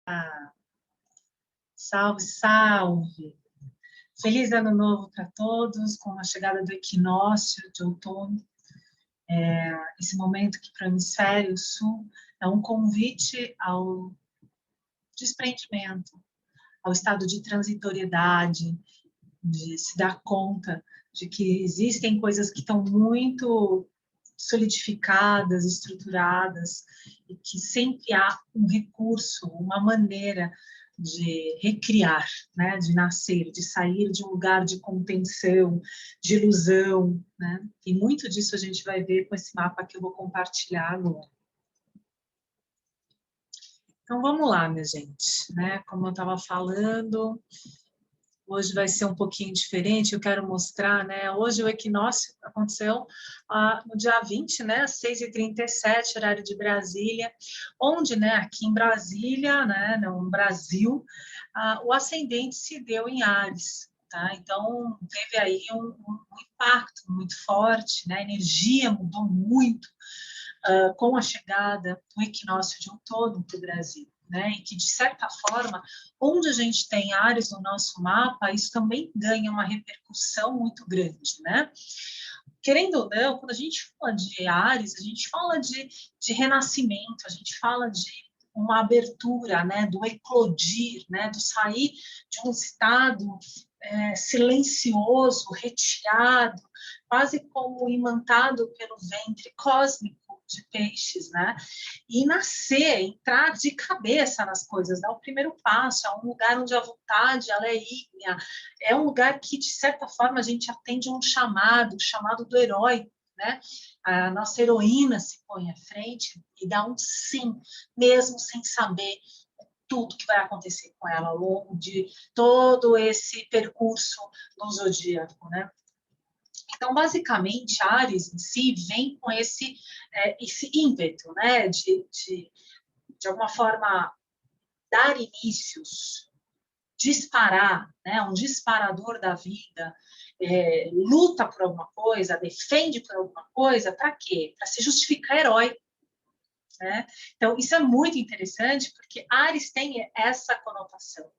Ah, salve, salve! Feliz ano novo para todos, com a chegada do equinócio de outono. Esse momento que para o hemisfério sul é um convite ao desprendimento, ao estado de transitoriedade, de se dar conta de que existem coisas que estão muito solidificadas, estruturadas, e que sempre há um recurso, uma maneira de recriar, né, de nascer, de sair de um lugar de contenção, de ilusão, né? E muito disso a gente vai ver com esse mapa que eu vou compartilhar agora. Então vamos lá, minha gente, né? Como eu estava falando, hoje vai ser um pouquinho diferente, eu quero mostrar, né? Hoje o equinócio aconteceu no dia 20, né? Às 6h37, horário de Brasília, onde, né, aqui em Brasília, né, no Brasil, o ascendente se deu em Áries, tá? Então, teve aí um impacto muito forte, né? A energia mudou muito com a chegada do equinócio de outono para o Brasil. Né, e que, de certa forma, onde a gente tem Áries no nosso mapa, isso também ganha uma repercussão muito grande, né? Querendo ou não, quando a gente fala de Áries, a gente fala de renascimento, a gente fala de uma abertura, né, do eclodir, né, do sair de um estado silencioso, retirado, quase como imantado pelo ventre cósmico de peixes, né? E nascer, entrar de cabeça nas coisas, dar o primeiro passo, é um lugar onde a vontade ela é ígnea, é um lugar que, de certa forma, a gente atende um chamado, o chamado do herói, né? A nossa heroína se põe à frente e dá um sim, mesmo sem saber tudo que vai acontecer com ela ao longo de todo esse percurso no zodíaco, né? Então, basicamente, Áries em si vem com esse ímpeto, né, de alguma forma, dar inícios, disparar, né, um disparador da vida, luta por alguma coisa, defende por alguma coisa, para quê? Para se justificar herói. Né? Então, isso é muito interessante, porque Áries tem essa conotação.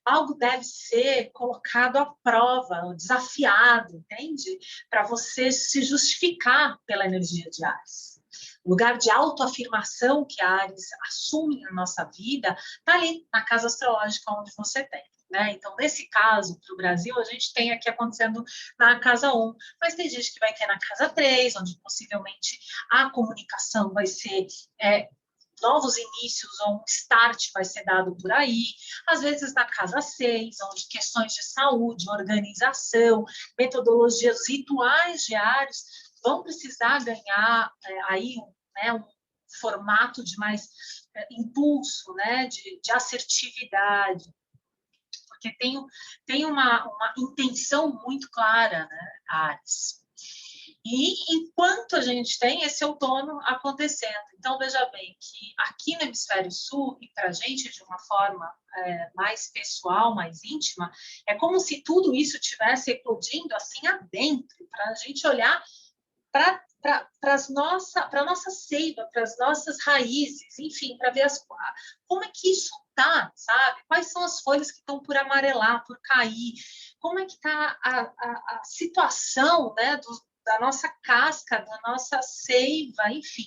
Algo deve ser colocado à prova, desafiado, entende? Para você se justificar pela energia de Áries. O lugar de autoafirmação que a Áries assume na nossa vida está ali, na casa astrológica onde você tem. Né? Então, nesse caso, para o Brasil, a gente tem aqui acontecendo na casa 1, mas tem gente que vai ter na casa 3, onde possivelmente a comunicação vai ser novos inícios ou um start vai ser dado por aí, às vezes na casa 6, onde questões de saúde, organização, metodologias, rituais diários vão precisar ganhar aí um formato de mais impulso, né, de assertividade, porque tem uma intenção muito clara, né, Áries. E enquanto a gente tem esse outono acontecendo, então veja bem que aqui no hemisfério sul, e para a gente de uma forma mais pessoal, mais íntima, é como se tudo isso estivesse eclodindo assim adentro, para a gente olhar para a nossa seiva, para as nossas raízes, enfim, para ver como é que isso está, sabe? Quais são as folhas que estão por amarelar, por cair, como é que está a situação, né, da nossa casca, da nossa seiva, enfim.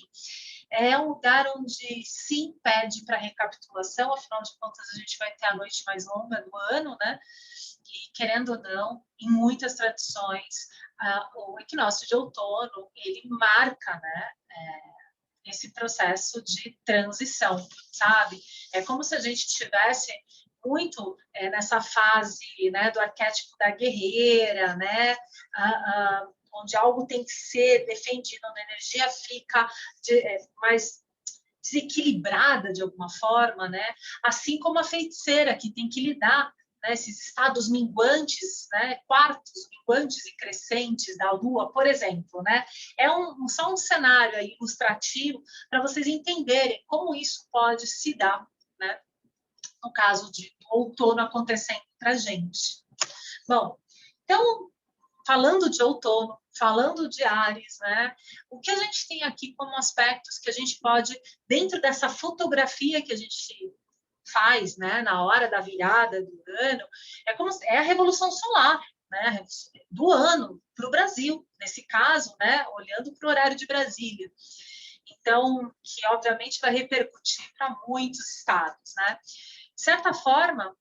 É um lugar onde se impede para recapitulação, afinal de contas, a gente vai ter a noite mais longa do ano, né? E, querendo ou não, em muitas tradições, o equinócio de outono, ele marca, né, esse processo de transição, sabe? É como se a gente tivesse muito nessa fase, né, do arquétipo da guerreira, né, onde algo tem que ser defendido, onde a energia fica mais desequilibrada de alguma forma, né? Assim como a feiticeira que tem que lidar, né, esses estados minguantes, né, quartos minguantes e crescentes da Lua, por exemplo, né? É só um cenário aí ilustrativo para vocês entenderem como isso pode se dar, né? No caso do outono acontecendo para a gente. Bom, então, falando de outono, falando de Áries, né? O que a gente tem aqui como aspectos que a gente pode, dentro dessa fotografia que a gente faz, né, na hora da virada do ano, é a revolução solar, né, do ano para o Brasil, nesse caso, né, olhando para o horário de Brasília. Então, que obviamente vai repercutir para muitos estados, né? De certa forma,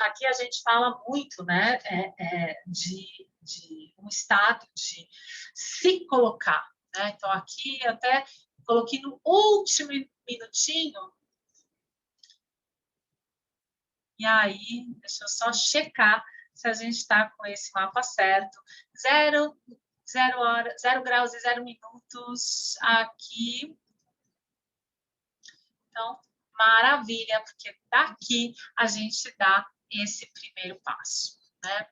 aqui a gente fala muito, né, de um estado de se colocar, né? Então, aqui até coloquei no último minutinho. E aí, deixa eu só checar se a gente está com esse mapa certo. 0 graus e 0 minutos aqui. Então, maravilha, porque daqui a gente dá esse primeiro passo, né?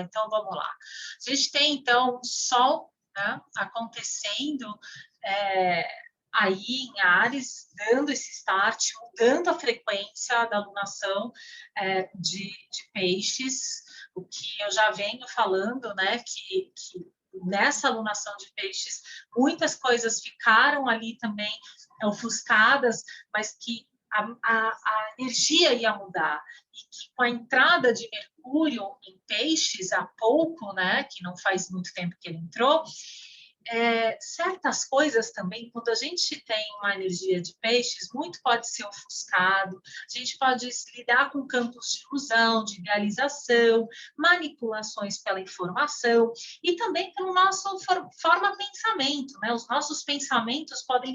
Então, vamos lá. A gente tem, então, o Sol, né, acontecendo aí em Áries, dando esse start, mudando a frequência da lunação de peixes, o que eu já venho falando, né, que nessa alunação de peixes, muitas coisas ficaram ali também ofuscadas, mas que a energia ia mudar. E que com a entrada de Mercúrio em peixes há pouco, né, que não faz muito tempo que ele entrou, certas coisas também, quando a gente tem uma energia de peixes, muito pode ser ofuscado, a gente pode lidar com campos de ilusão, de idealização, manipulações pela informação e também pelo nosso forma pensamento, né? Os nossos pensamentos podem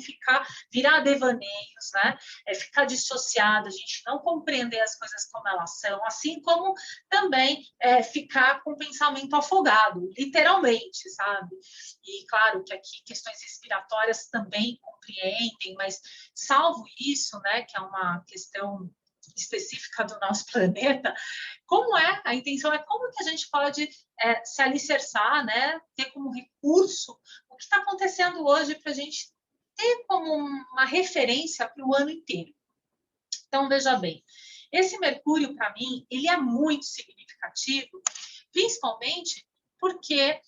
virar devaneios, né? Ficar dissociado, a gente não compreender as coisas como elas são, assim como também ficar com o pensamento afogado, literalmente, sabe? E, claro, que aqui questões respiratórias também compreendem, mas salvo isso, né, que é uma questão específica do nosso planeta, a intenção é como que a gente pode se alicerçar, né, ter como recurso o que está acontecendo hoje para a gente ter como uma referência para o ano inteiro. Então, veja bem, esse Mercúrio, para mim, ele é muito significativo, principalmente porque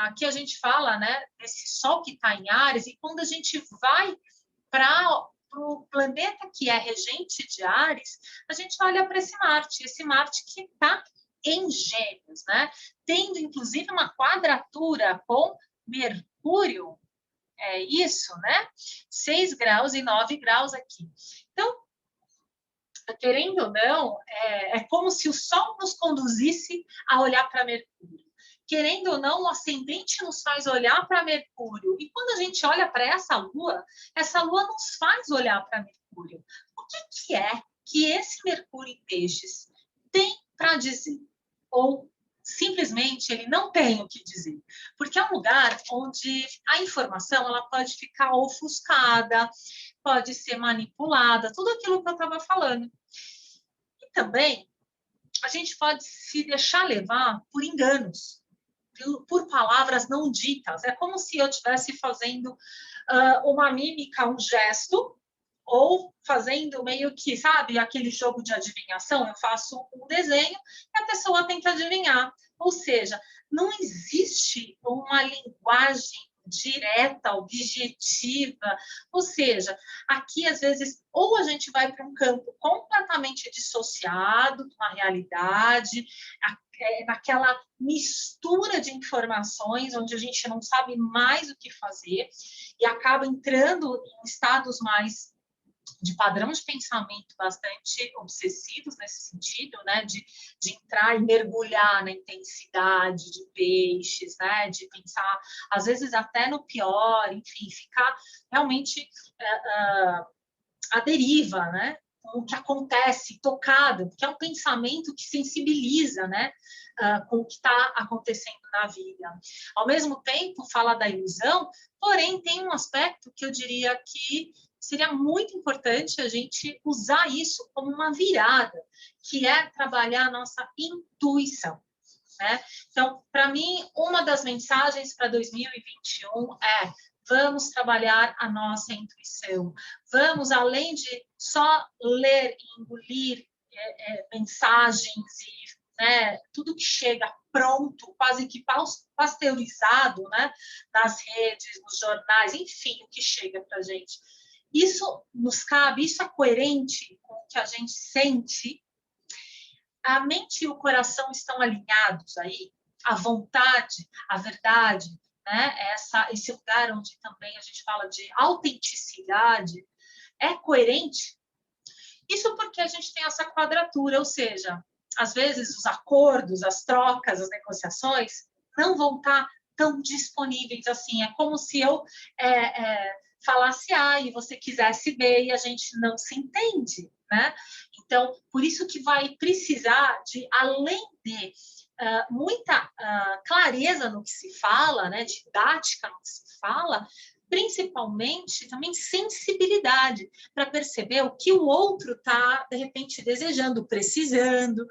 aqui a gente fala, né, desse Sol que está em Áries, e quando a gente vai para o planeta que é regente de Áries, a gente olha para esse Marte que está em Gêmeos, né? Tendo, inclusive, uma quadratura com Mercúrio, é isso, né? 6 graus e 9 graus aqui. Então, querendo ou não, é como se o Sol nos conduzisse a olhar para Mercúrio. Querendo ou não, o ascendente nos faz olhar para Mercúrio. E quando a gente olha para essa Lua nos faz olhar para Mercúrio. O que é que esse Mercúrio em Peixes tem para dizer? Ou simplesmente ele não tem o que dizer? Porque é um lugar onde a informação ela pode ficar ofuscada, pode ser manipulada, tudo aquilo que eu estava falando. E também a gente pode se deixar levar por enganos, por palavras não ditas. É como se eu estivesse fazendo uma mímica, um gesto, ou fazendo meio que, sabe, aquele jogo de adivinhação, eu faço um desenho e a pessoa tenta adivinhar. Ou seja, não existe uma linguagem direta, objetiva. Ou seja, aqui às vezes ou a gente vai para um campo completamente dissociado de uma realidade, naquela mistura de informações onde a gente não sabe mais o que fazer e acaba entrando em estados mais de padrão de pensamento bastante obsessivos nesse sentido, né, de entrar e mergulhar na intensidade de peixes, né, de pensar, às vezes até no pior, enfim, ficar realmente à deriva, né, com o que acontece, tocado, porque é um pensamento que sensibiliza, né, com o que está acontecendo na vida. Ao mesmo tempo, fala da ilusão, porém tem um aspecto que eu diria que seria muito importante a gente usar isso como uma virada, que é trabalhar a nossa intuição. Né? Então, para mim, uma das mensagens para 2021 é: vamos trabalhar a nossa intuição. Vamos, além de só ler e engolir mensagens e tudo que chega pronto, quase que pasteurizado, né? Nas redes, nos jornais, enfim, o que chega para a gente. Isso nos cabe, isso é coerente com o que a gente sente. A mente e o coração estão alinhados aí, a vontade, a verdade, né? Esse lugar onde também a gente fala de autenticidade, é coerente? Isso porque a gente tem essa quadratura, ou seja, às vezes os acordos, as trocas, as negociações não vão estar tão disponíveis assim. É como se eu falasse A e você quisesse B e a gente não se entende, né? Então, por isso que vai precisar de, além de muita clareza no que se fala, né, didática no que se fala, principalmente também sensibilidade para perceber o que o outro está, de repente, desejando, precisando,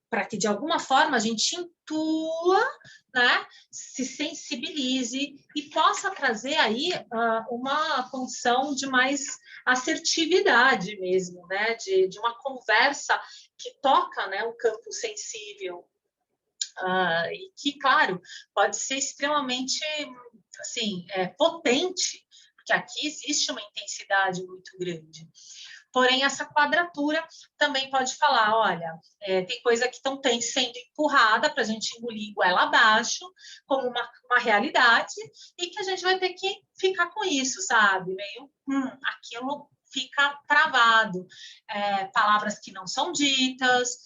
para que, de alguma forma, a gente intua, né, se sensibilize e possa trazer aí uma condição de mais assertividade mesmo, né, de uma conversa que toca, né, um campo sensível. E que, claro, pode ser extremamente assim, potente, porque aqui existe uma intensidade muito grande. Porém, essa quadratura também pode falar, olha, tem coisa que estão sendo empurrada para a gente engolir goela abaixo, como uma realidade, e que a gente vai ter que ficar com isso, sabe? Meio, aquilo fica travado. Palavras que não são ditas,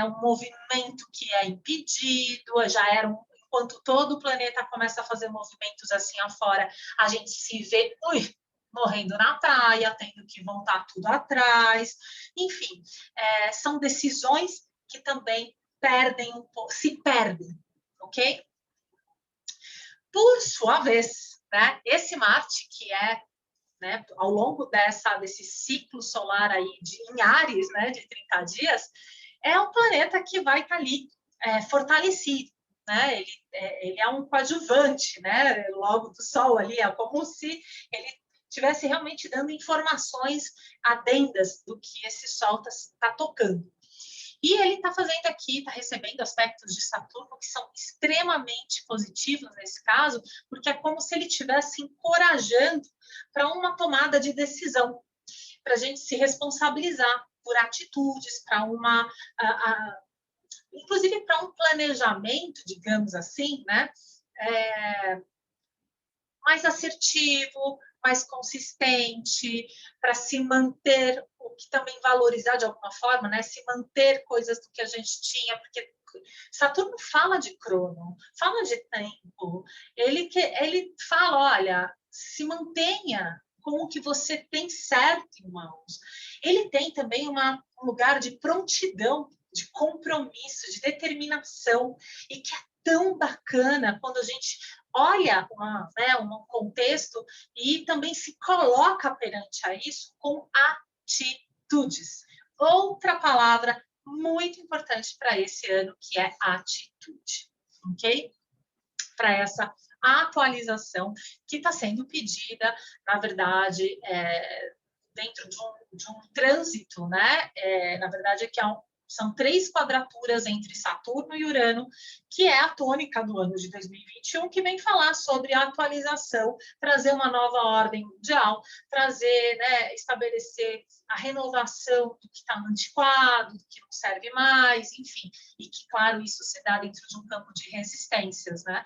um movimento que é impedido, já era enquanto todo o planeta começa a fazer movimentos assim afora, a gente se vê, morrendo na praia, tendo que voltar tudo atrás. Enfim, são decisões que também perdem um pouco, se perdem, ok? Por sua vez, né, esse Marte, que é, né, ao longo desse ciclo solar aí em Áries, né, de 30 dias, é um planeta que vai estar ali fortalecido, né? Ele é um coadjuvante, né? Logo do Sol ali, é como se ele estivesse realmente dando informações adendas do que esse Sol está tocando. E ele está fazendo aqui, está recebendo aspectos de Saturno que são extremamente positivos nesse caso, porque é como se ele estivesse encorajando para uma tomada de decisão, para a gente se responsabilizar por atitudes, para inclusive para um planejamento, digamos assim, né? Mais assertivo, mais consistente, para se manter, o que também valorizar de alguma forma, né? Se manter coisas do que a gente tinha, porque Saturno fala de crono, fala de tempo, ele fala, olha, se mantenha com o que você tem certo em mãos. Ele tem também um lugar de prontidão, de compromisso, de determinação, e que é tão bacana quando a gente olha um contexto e também se coloca perante a isso com atitudes. Outra palavra muito importante para esse ano, que é atitude, ok? Para essa atualização que está sendo pedida, na verdade, dentro de um trânsito, né? Na verdade, são 3 quadraturas entre Saturno e Urano, que é a tônica do ano de 2021, que vem falar sobre a atualização, trazer uma nova ordem mundial, trazer, né, estabelecer a renovação do que está antiquado, do que não serve mais, enfim, e que, claro, isso se dá dentro de um campo de resistências, né?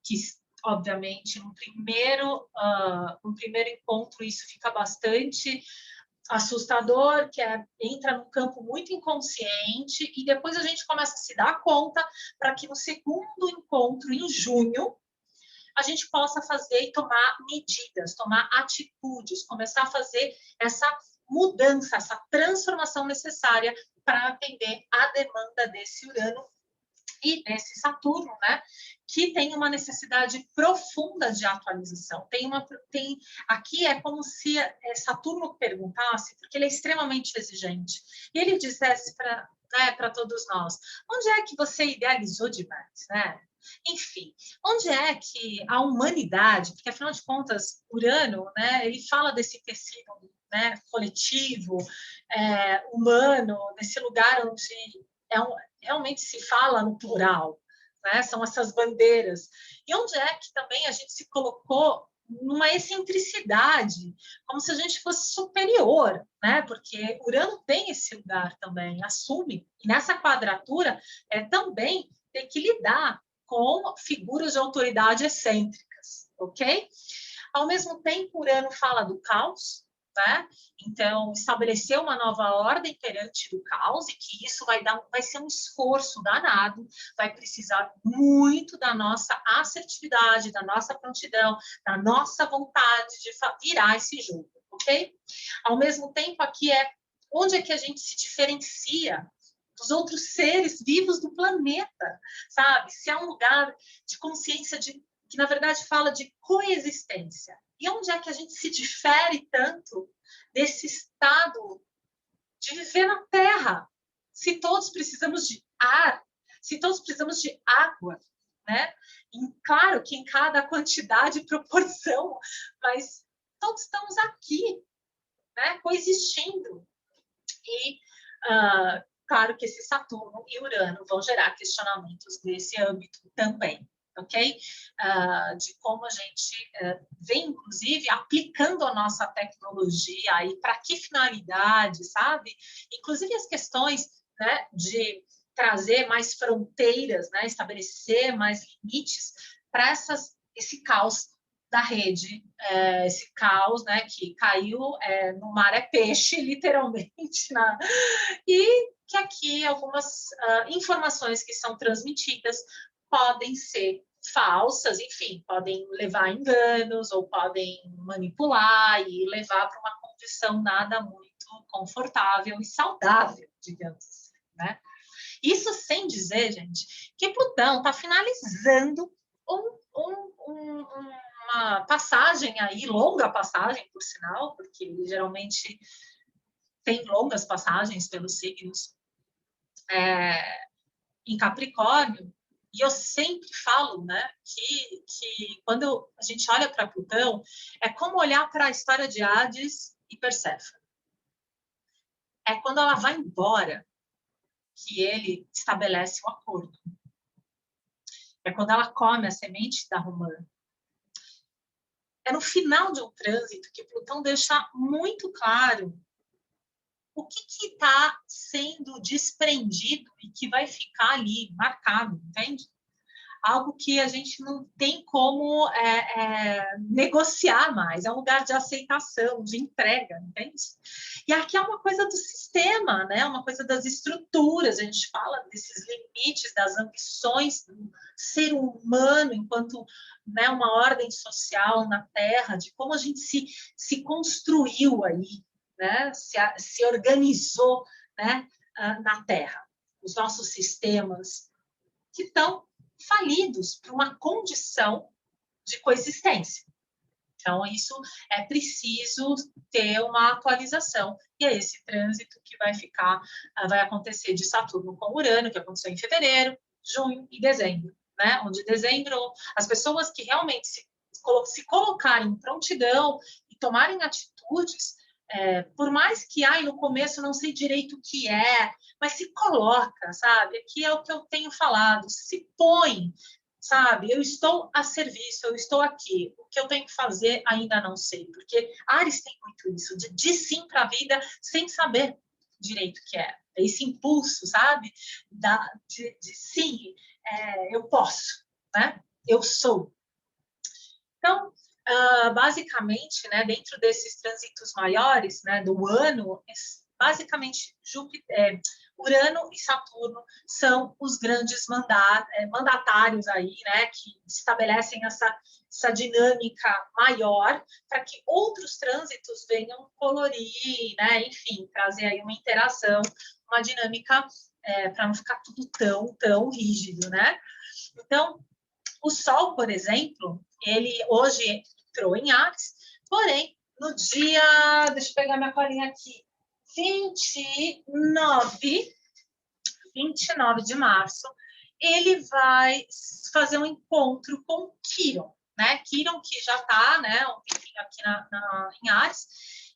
Que obviamente no primeiro encontro isso fica bastante assustador, que entra num campo muito inconsciente, e depois a gente começa a se dar conta para que no segundo encontro, em junho, a gente possa fazer e tomar medidas, tomar atitudes, começar a fazer essa mudança, essa transformação necessária para atender a demanda desse Urano e desse Saturno, né, que tem uma necessidade profunda de atualização. Aqui é como se Saturno perguntasse, porque ele é extremamente exigente, e ele dissesse para todos nós, onde é que você idealizou demais, né? Enfim, onde é que a humanidade, porque afinal de contas, Urano, né, ele fala desse tecido, né, coletivo, humano, desse lugar onde realmente se fala no plural, né? São essas bandeiras. E onde é que também a gente se colocou numa excentricidade, como se a gente fosse superior, né? Porque Urano tem esse lugar também, assume. E nessa quadratura também tem que lidar com figuras de autoridade excêntricas, ok? Ao mesmo tempo, Urano fala do caos, né? Então, estabelecer uma nova ordem perante o caos, e que isso vai ser um esforço danado, vai precisar muito da nossa assertividade, da nossa prontidão, da nossa vontade de virar esse jogo, ok? Ao mesmo tempo, aqui onde é que a gente se diferencia dos outros seres vivos do planeta, sabe? Se é um lugar de consciência que, na verdade, fala de coexistência. E onde é que a gente se difere tanto desse estado de viver na Terra? Se todos precisamos de ar, se todos precisamos de água, né? E claro que em cada quantidade e proporção, mas todos estamos aqui, né? Coexistindo. E claro que esse Saturno e Urano vão gerar questionamentos desse âmbito também, ok? De como a gente vem, inclusive, aplicando a nossa tecnologia e para que finalidade, sabe? Inclusive as questões, né, de trazer mais fronteiras, né, estabelecer mais limites para esse caos da rede, esse caos, né, que caiu no mar é peixe, literalmente, e que aqui algumas informações que são transmitidas podem ser falsas, enfim, podem levar a enganos ou podem manipular e levar para uma condição nada muito confortável e saudável, digamos assim, né? Isso sem dizer, gente, que Plutão está finalizando uma passagem aí, longa passagem, por sinal, porque ele geralmente tem longas passagens pelos signos em Capricórnio, e eu sempre falo, né, que quando a gente olha para Plutão, é como olhar para a história de Hades e Perséfone. É quando ela vai embora que ele estabelece um acordo. É quando ela come a semente da romã. É no final de um trânsito que Plutão deixa muito claro o que está sendo desprendido e que vai ficar ali marcado, entende? Algo que a gente não tem como negociar mais, é um lugar de aceitação, de entrega, entende? E aqui é uma coisa do sistema, né? Uma coisa das estruturas, a gente fala desses limites, das ambições do ser humano enquanto, né, uma ordem social na Terra, de como a gente se construiu aí, né? Se organizou, né, na Terra. Os nossos sistemas que estão falidos por uma condição de coexistência. Então, isso é preciso ter uma atualização. E é esse trânsito que vai acontecer de Saturno com Urano, que aconteceu em fevereiro, junho e dezembro, né? Onde dezembro, as pessoas que realmente se colocarem em prontidão e tomarem atitudes, por mais que no começo não sei direito o que mas se coloca, sabe? Aqui é o que eu tenho falado, se põe, sabe? Eu estou a serviço, eu estou aqui. O que eu tenho que fazer ainda não sei, porque Ares tem muito isso, de sim para a vida sem saber direito o que é. Esse impulso, sabe? De sim, eu posso, né? Eu sou. Então, basicamente, né, dentro desses trânsitos maiores, né, do ano, basicamente Urano e Saturno são os grandes mandatários aí, né, que estabelecem essa dinâmica maior para que outros trânsitos venham colorir, né, enfim, trazer aí uma interação, uma dinâmica para não ficar tudo tão rígido, né? Então, o Sol, por exemplo, ele hoje entrou em Áries, porém, no dia, deixa eu pegar minha colinha aqui, 29 de março, ele vai fazer um encontro com Quiron, né? Quiron, que já está, né, um tempinho aqui em Áries,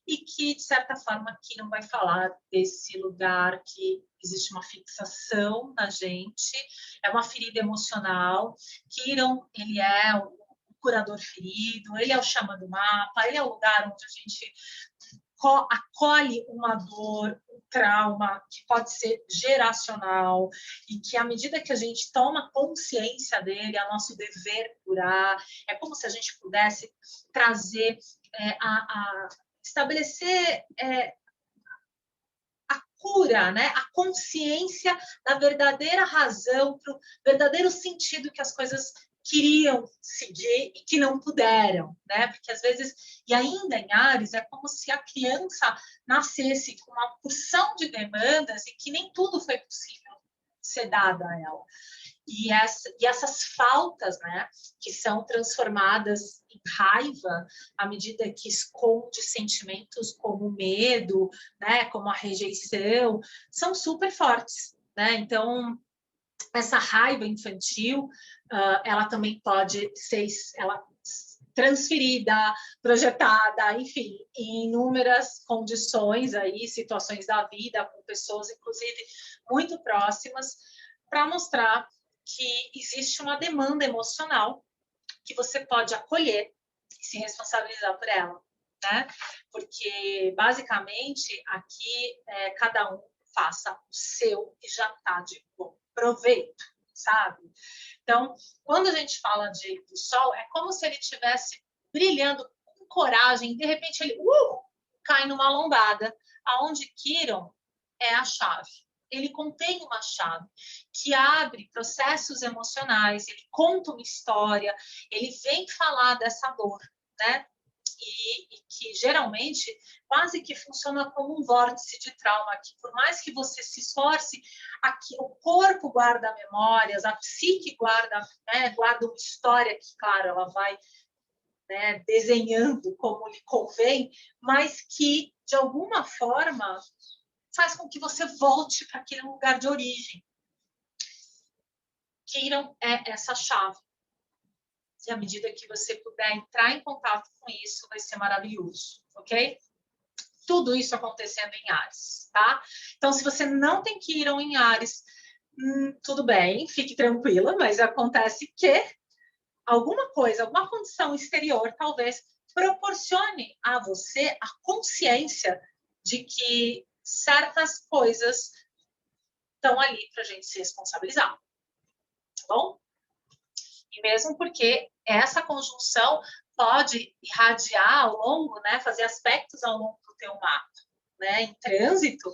e que, de certa forma, Quiron vai falar desse lugar que existe uma fixação na gente, é uma ferida emocional. Quiron, ele é o curador ferido, ele é o xamã do mapa, ele é o lugar onde a gente acolhe uma dor, um trauma que pode ser geracional e que, à medida que a gente toma consciência dele, é nosso dever curar. É como se a gente pudesse trazer, estabelecer a cura, né? A consciência da verdadeira razão, para o verdadeiro sentido que as coisas queriam seguir e que não puderam, né? Porque às vezes, e ainda em Áries, é como se a criança nascesse com uma porção de demandas e que nem tudo foi possível ser dado a ela. E essas faltas, né, que são transformadas em raiva à medida que esconde sentimentos como medo, né, como a rejeição, são super fortes, né? Então, essa raiva infantil, ela também pode ser transferida, projetada, enfim, em inúmeras condições aí, situações da vida, com pessoas, inclusive, muito próximas, para mostrar que existe uma demanda emocional que você pode acolher e se responsabilizar por ela, né? Porque, basicamente, aqui, cada um faça o seu e já está de bom proveito, sabe? Então, quando a gente fala do Sol, é como se ele estivesse brilhando com coragem, de repente ele cai numa lombada, aonde Quiron é a chave. Ele contém uma chave que abre processos emocionais, ele conta uma história, ele vem falar dessa dor, né? E que geralmente quase que funciona como um vórtice de trauma, que por mais que você se esforce, aqui, o corpo guarda memórias, a psique guarda, né, guarda uma história que, claro, ela vai, né, desenhando como lhe convém, mas que, de alguma forma, faz com que você volte para aquele lugar de origem. Quiron é essa chave. E à medida que você puder entrar em contato com isso, vai ser maravilhoso, ok? Tudo isso acontecendo em Áries, tá? Então, se você não tem Quiron em Áries, tudo bem, fique tranquila, mas acontece que alguma coisa, alguma condição exterior, talvez proporcione a você a consciência de que certas coisas estão ali para a gente se responsabilizar, tá bom? E mesmo porque essa conjunção pode irradiar ao longo, né, fazer aspectos ao longo do teu mapa, né? Em trânsito,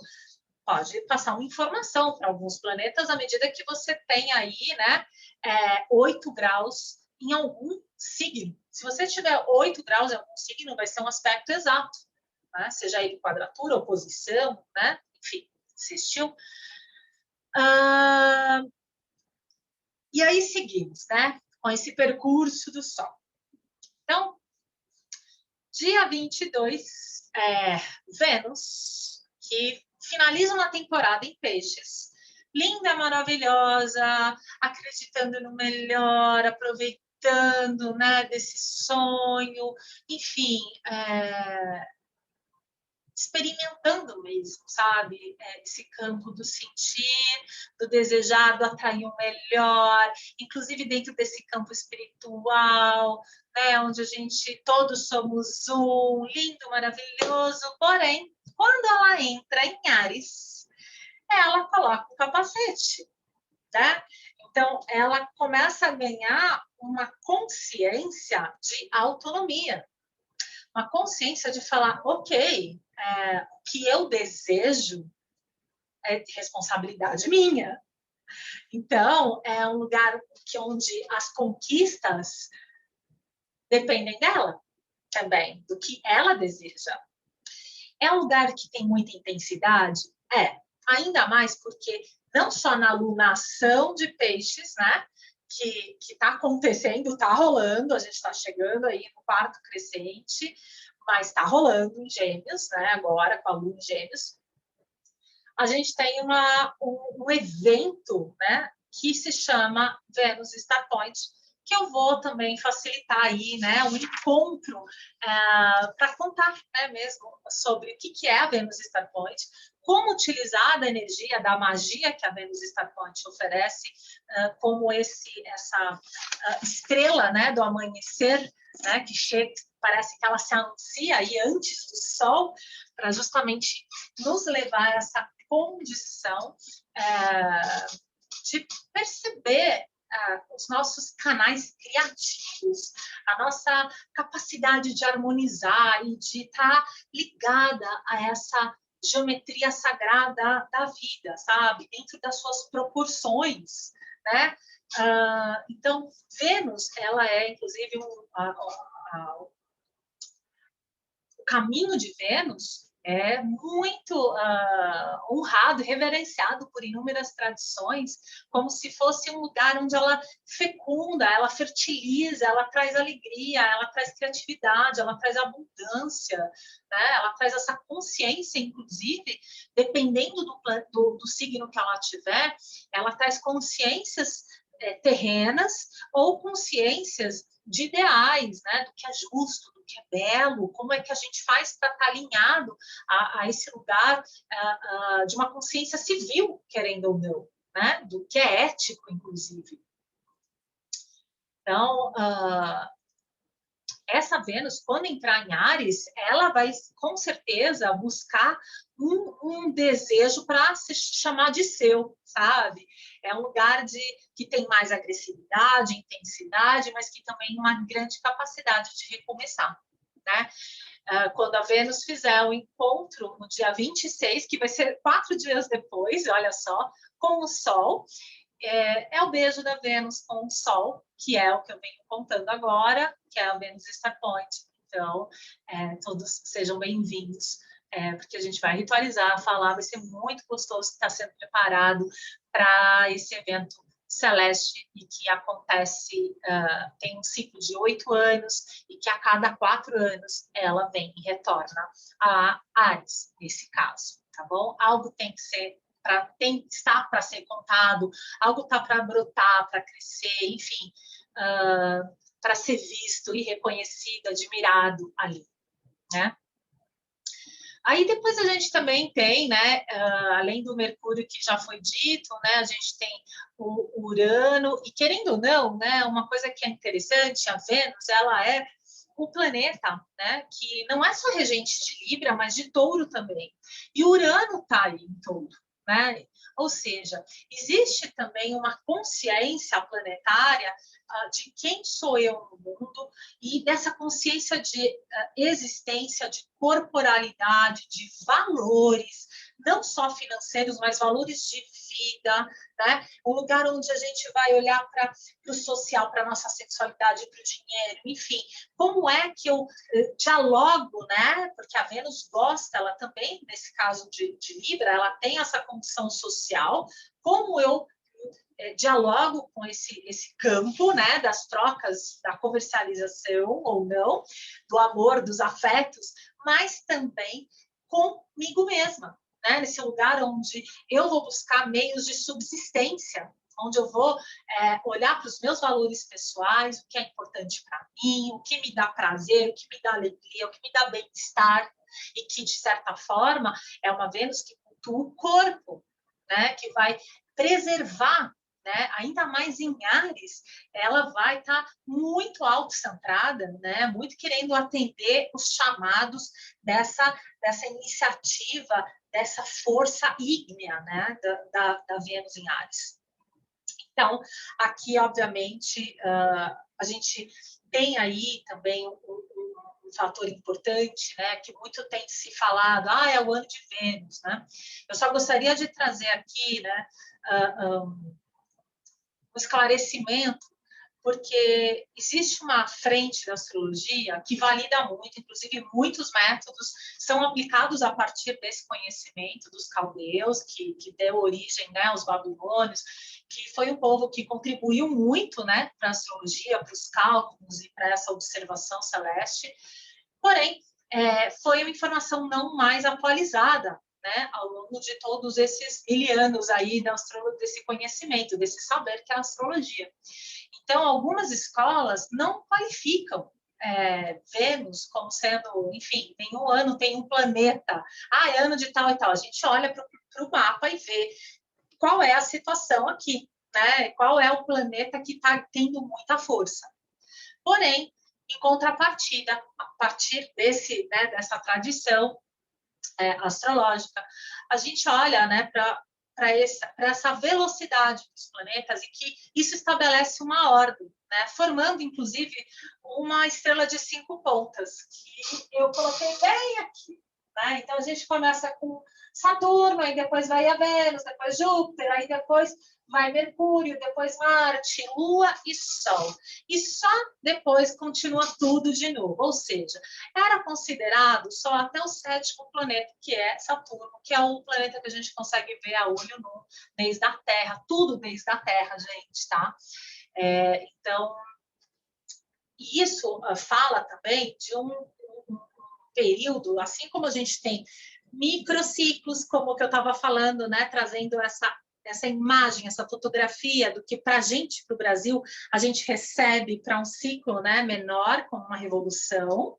pode passar uma informação para alguns planetas à medida que você tem aí, né, 8 graus em algum signo. Se você tiver 8 graus em algum signo, vai ser um aspecto exato, né? Seja ele quadratura, oposição, né? Enfim, existiu. E aí seguimos, né? Com esse percurso do Sol. Então, dia 22, Vênus, que finaliza uma temporada em Peixes. Linda, maravilhosa, acreditando no melhor, aproveitando, né, desse sonho, enfim, experimentando mesmo, sabe? Esse campo do sentir, do desejar, do atrair o melhor, inclusive dentro desse campo espiritual, né? Onde a gente todos somos um, lindo, maravilhoso. Porém, quando ela entra em Áries, ela coloca o capacete, né? Então, ela começa a ganhar uma consciência de autonomia, uma consciência de falar, ok, o que eu desejo é de responsabilidade minha. Então, é um lugar onde as conquistas dependem dela também, do que ela deseja. É um lugar que tem muita intensidade? Ainda mais porque não só na lunação de Peixes, né, que está acontecendo, está rolando, a gente está chegando aí no quarto crescente, mas está rolando em Gêmeos, né, agora com a Lua em Gêmeos. A gente tem um evento, né, que se chama Vênus Star Point, que eu vou também facilitar aí, né, um encontro para contar, né, mesmo sobre o que é a Vênus Star Point, como utilizar da energia, da magia que a Vênus Star Point oferece, como essa estrela, né, do amanhecer, né, que chega, parece que ela se anuncia aí antes do Sol, para justamente nos levar a essa condição de perceber os nossos canais criativos, a nossa capacidade de harmonizar e de estar ligada a essa geometria sagrada da vida, sabe? Dentro das suas proporções, né? Então, Vênus, ela é, inclusive, o caminho de Vênus é muito honrado e reverenciado por inúmeras tradições, como se fosse um lugar onde ela fecunda, ela fertiliza, ela traz alegria, ela traz criatividade, ela traz abundância, né? Ela traz essa consciência, inclusive, dependendo do signo que ela tiver, ela traz consciências terrenas ou consciências de ideais, né? Do que é justo, do que é belo, como é que a gente faz para estar alinhado a esse lugar de uma consciência civil, querendo ou não, né? Do que é ético, inclusive. Então, essa Vênus, quando entrar em Áries, ela vai, com certeza, buscar um desejo para se chamar de seu, sabe? É um lugar que tem mais agressividade, intensidade, mas que também tem uma grande capacidade de recomeçar, né? Quando a Vênus fizer o encontro no dia 26, que vai ser 4 dias depois, olha só, com o Sol, é o beijo da Vênus com o Sol, que é o que eu venho contando agora, que é a Vênus Star Point. Então, todos sejam bem-vindos, porque a gente vai ritualizar, falar, vai ser muito gostoso estar sendo preparado para esse evento celeste e que acontece, tem um ciclo de 8 anos e que a cada 4 anos ela vem e retorna a Áries, nesse caso, tá bom? Algo tem que ser está para ser contado, algo está para brotar, para crescer, enfim, para ser visto e reconhecido, admirado ali, né? Aí depois a gente também tem, né, além do Mercúrio que já foi dito, né, a gente tem o Urano, e querendo ou não, né, uma coisa que é interessante, a Vênus, ela é o planeta, né, que não é só regente de Libra, mas de Touro também. E Urano está aí em Touro, né? Ou seja, existe também uma consciência planetária de quem sou eu no mundo e dessa consciência de existência, de corporalidade, de valores, não só financeiros, mas valores de vida, né? Um lugar onde a gente vai olhar para o social, para a nossa sexualidade, para o dinheiro, enfim. Como é que eu dialogo, né? Porque a Vênus gosta, ela também, nesse caso de Libra, ela tem essa condição social, como eu dialogo com esse campo, né, das trocas, da comercialização ou não, do amor, dos afetos, mas também comigo mesma, né, nesse lugar onde eu vou buscar meios de subsistência, onde eu vou olhar para os meus valores pessoais, o que é importante para mim, o que me dá prazer, o que me dá alegria, o que me dá bem-estar, e que, de certa forma, é uma Vênus que cultua o corpo, né, que vai preservar, né, ainda mais em Áries, ela vai estar muito autocentrada, né, muito querendo atender os chamados dessa iniciativa, dessa força ígnea, né, da Vênus em Áries. Então, aqui, obviamente, a gente tem aí também um fator importante, né, que muito tem se falado, é o ano de Vênus, né? Eu só gostaria de trazer aqui, né, um esclarecimento, porque existe uma frente da astrologia que valida muito, inclusive muitos métodos são aplicados a partir desse conhecimento dos caldeus, que deu origem, né, aos babilônios, que foi um povo que contribuiu muito, né, para a astrologia, para os cálculos e para essa observação celeste, porém, foi uma informação não mais atualizada, né, ao longo de todos esses 1000 anos aí desse conhecimento, desse saber que é a astrologia. Então, algumas escolas não qualificam, Vênus como sendo, enfim, tem um ano, tem um planeta, é ano de tal e tal. A gente olha para o mapa e vê qual é a situação aqui, né? Qual é o planeta que está tendo muita força. Porém, em contrapartida, a partir dessa tradição astrológica, a gente olha, né, para essa velocidade dos planetas, e que isso estabelece uma ordem, né, formando, inclusive, uma estrela de 5 pontas, que eu coloquei bem aqui. Né? Então, a gente começa com Saturno, aí depois vai a Vênus, depois Júpiter, aí depois vai Mercúrio, depois Marte, Lua e Sol. E só depois continua tudo de novo. Ou seja, era considerado só até o 7º planeta, que é Saturno, que é o planeta que a gente consegue ver a olho nu desde a Terra, tudo desde a Terra, gente, tá? Então, isso fala também de um período, assim como a gente tem microciclos, como que eu estava falando, né, trazendo essa imagem, essa fotografia do que para a gente, para o Brasil, a gente recebe para um ciclo, né, menor, como uma revolução.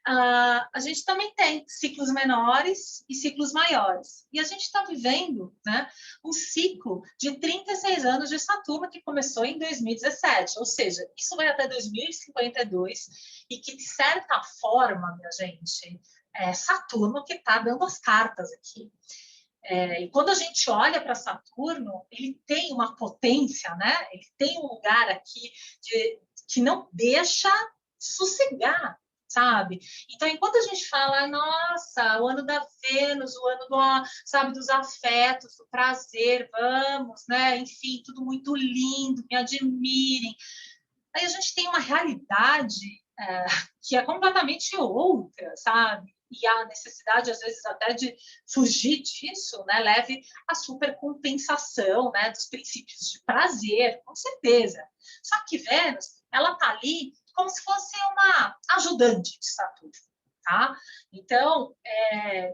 A gente também tem ciclos menores e ciclos maiores. E a gente está vivendo, né, um ciclo de 36 anos de Saturno, que começou em 2017, ou seja, isso vai até 2052, e que, de certa forma, minha gente, é Saturno que está dando as cartas aqui. E quando a gente olha para Saturno, ele tem uma potência, né? Ele tem um lugar aqui que não deixa sossegar, sabe? Então, enquanto a gente fala, nossa, o ano da Vênus, o ano sabe, dos afetos, do prazer, vamos, né? Enfim, tudo muito lindo, me admirem. Aí a gente tem uma realidade que é completamente outra, sabe? E a necessidade, às vezes, até de fugir disso, né, leve à supercompensação, né, dos princípios de prazer, com certeza. Só que Vênus, ela está ali como se fosse uma ajudante de Saturno, tá? Então,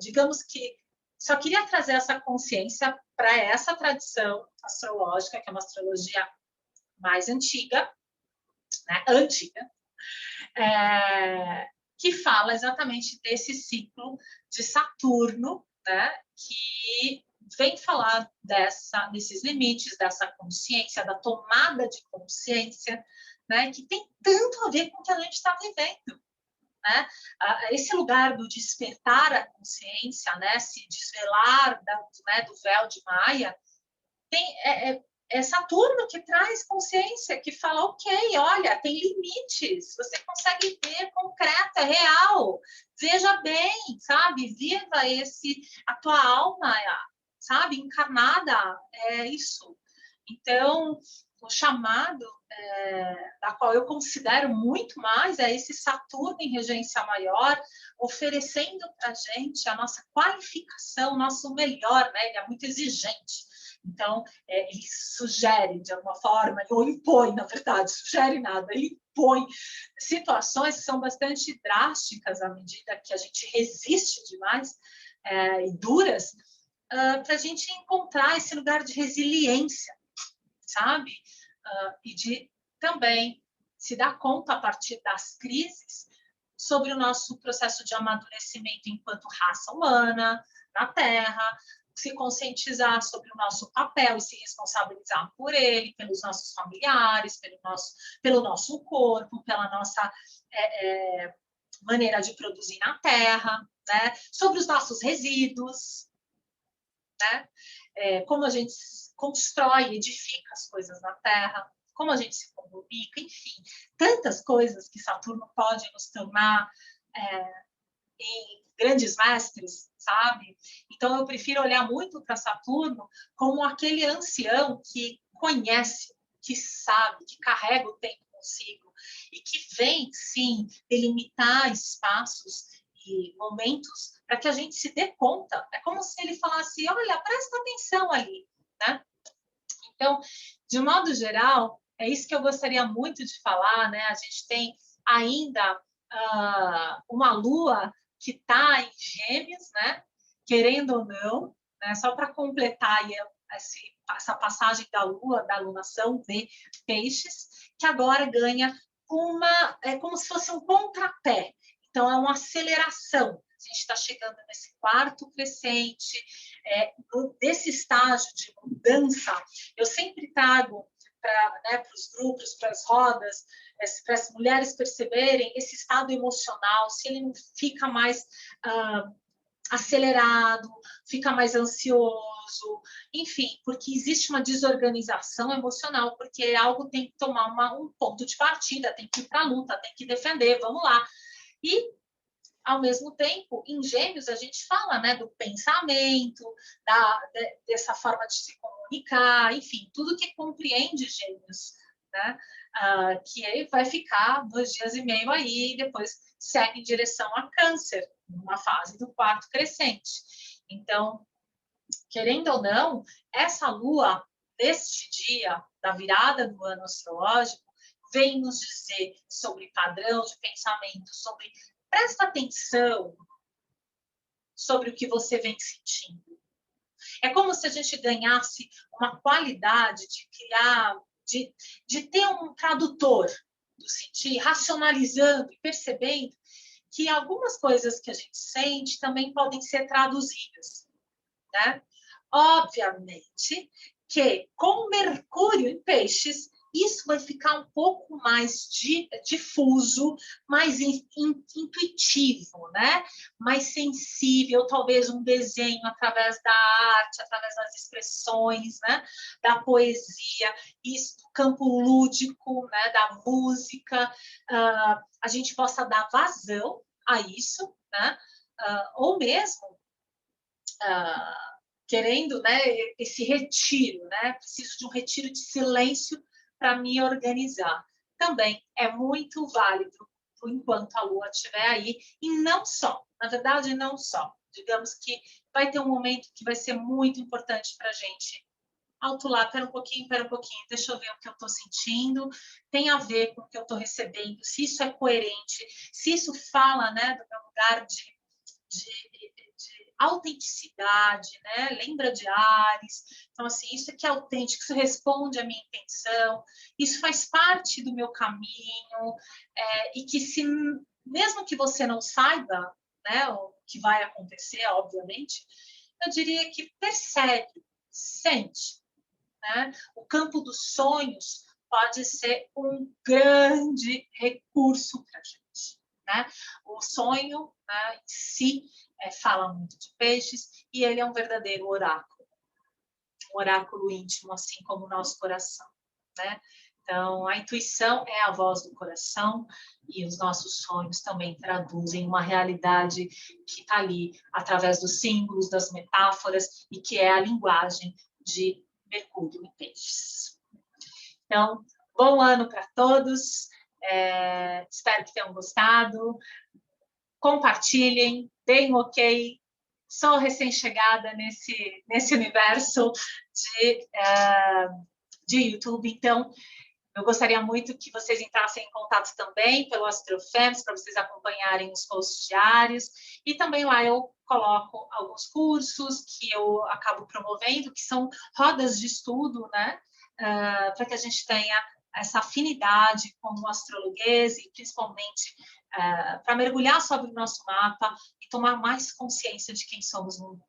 digamos que só queria trazer essa consciência para essa tradição astrológica, que é uma astrologia mais antiga, né, que fala exatamente desse ciclo de Saturno, né, que vem falar desses limites, dessa consciência, da tomada de consciência, né, que tem tanto a ver com o que a gente está vivendo. Né? Esse lugar do despertar a consciência, né, se desvelar do véu de Maia, é Saturno que traz consciência, que fala, ok, olha, tem limites, você consegue ver concreto, é real, veja bem, sabe, viva a tua alma, sabe, encarnada, é isso. Então, o chamado, da qual eu considero muito mais, é esse Saturno em regência maior, oferecendo para a gente a nossa qualificação, o nosso melhor, né? Ele é muito exigente. Então, ele sugere, de alguma forma, ou impõe, na verdade, sugere nada, ele impõe situações que são bastante drásticas à medida que a gente resiste demais e duras, para a gente encontrar esse lugar de resiliência, sabe? E de também se dar conta, a partir das crises, sobre o nosso processo de amadurecimento enquanto raça humana na Terra, se conscientizar sobre o nosso papel e se responsabilizar por ele, pelos nossos familiares, pelo nosso corpo, pela nossa maneira de produzir na Terra, né? Sobre os nossos resíduos, né? Como a gente constrói, edifica as coisas na Terra, como a gente se comunica, enfim, tantas coisas que Saturno pode nos tornar em grandes mestres, sabe? Então, eu prefiro olhar muito para Saturno como aquele ancião que conhece, que sabe, que carrega o tempo consigo e que vem, sim, delimitar espaços e momentos para que a gente se dê conta. É como se ele falasse, olha, presta atenção ali, né? Então, de modo geral, é isso que eu gostaria muito de falar, né? A gente tem ainda uma lua que está em Gêmeos, né? Querendo ou não, né? Só para completar aí essa passagem da lua, da alunação de Peixes, que agora ganha é como se fosse um contrapé. Então, é uma aceleração. A gente está chegando nesse quarto crescente, desse estágio de mudança. Eu sempre trago para os grupos, para as rodas, para as mulheres perceberem esse estado emocional, se ele não fica mais acelerado, fica mais ansioso, enfim, porque existe uma desorganização emocional, porque algo tem que tomar um ponto de partida, tem que ir para a luta, tem que defender, vamos lá. E, ao mesmo tempo, em Gêmeos, a gente fala, né, do pensamento, dessa forma de se comunicar, enfim, tudo que compreende Gêmeos, né? Que aí vai ficar 2 dias e meio aí, e depois segue em direção a Câncer, numa fase do quarto crescente. Então, querendo ou não, essa lua, deste dia, da virada do ano astrológico, vem nos dizer sobre padrão de pensamento, sobre presta atenção sobre o que você vem sentindo. É como se a gente ganhasse uma qualidade de criar, de ter um tradutor do sentir, racionalizando e percebendo que algumas coisas que a gente sente também podem ser traduzidas, né? Obviamente que com Mercúrio em Peixes, isso vai ficar um pouco mais difuso, mais intuitivo, né? Mais sensível, talvez um desenho através da arte, através das expressões, né? Da poesia, isso do campo lúdico, né? Da música, a gente possa dar vazão a isso, né? Ou mesmo querendo, né, esse retiro, né? Preciso de um retiro de silêncio para me organizar. Também é muito válido enquanto a Lua estiver aí, e não só, na verdade, não só. Digamos que vai ter um momento que vai ser muito importante para a gente. Alto lá, pera um pouquinho, deixa eu ver o que eu estou sentindo, tem a ver com o que eu estou recebendo, se isso é coerente, se isso fala, né, do meu lugar de autenticidade, né? Lembra de Ares. Então, assim, isso aqui é autêntico, isso responde à minha intenção, isso faz parte do meu caminho, e que se, mesmo que você não saiba, né, o que vai acontecer, obviamente, eu diria que percebe, sente, né? O campo dos sonhos pode ser um grande recurso para a gente, né? O sonho, né, em si fala muito de peixes e ele é um verdadeiro oráculo, um oráculo íntimo, assim como o nosso coração, né? Então, a intuição é a voz do coração e os nossos sonhos também traduzem uma realidade que está ali através dos símbolos, das metáforas e que é a linguagem de Mercúrio em Peixes. Então, bom ano para todos. Espero que tenham gostado. Compartilhem, deem um ok. Sou recém-chegada nesse universo de YouTube, então eu gostaria muito que vocês entrassem em contato também pelo AstroFans, para vocês acompanharem os posts diários. E também lá eu coloco alguns cursos que eu acabo promovendo, que são rodas de estudo, né? Para que a gente tenha essa afinidade com o astrologuês e, principalmente, para mergulhar sobre o nosso mapa e tomar mais consciência de quem somos no mundo.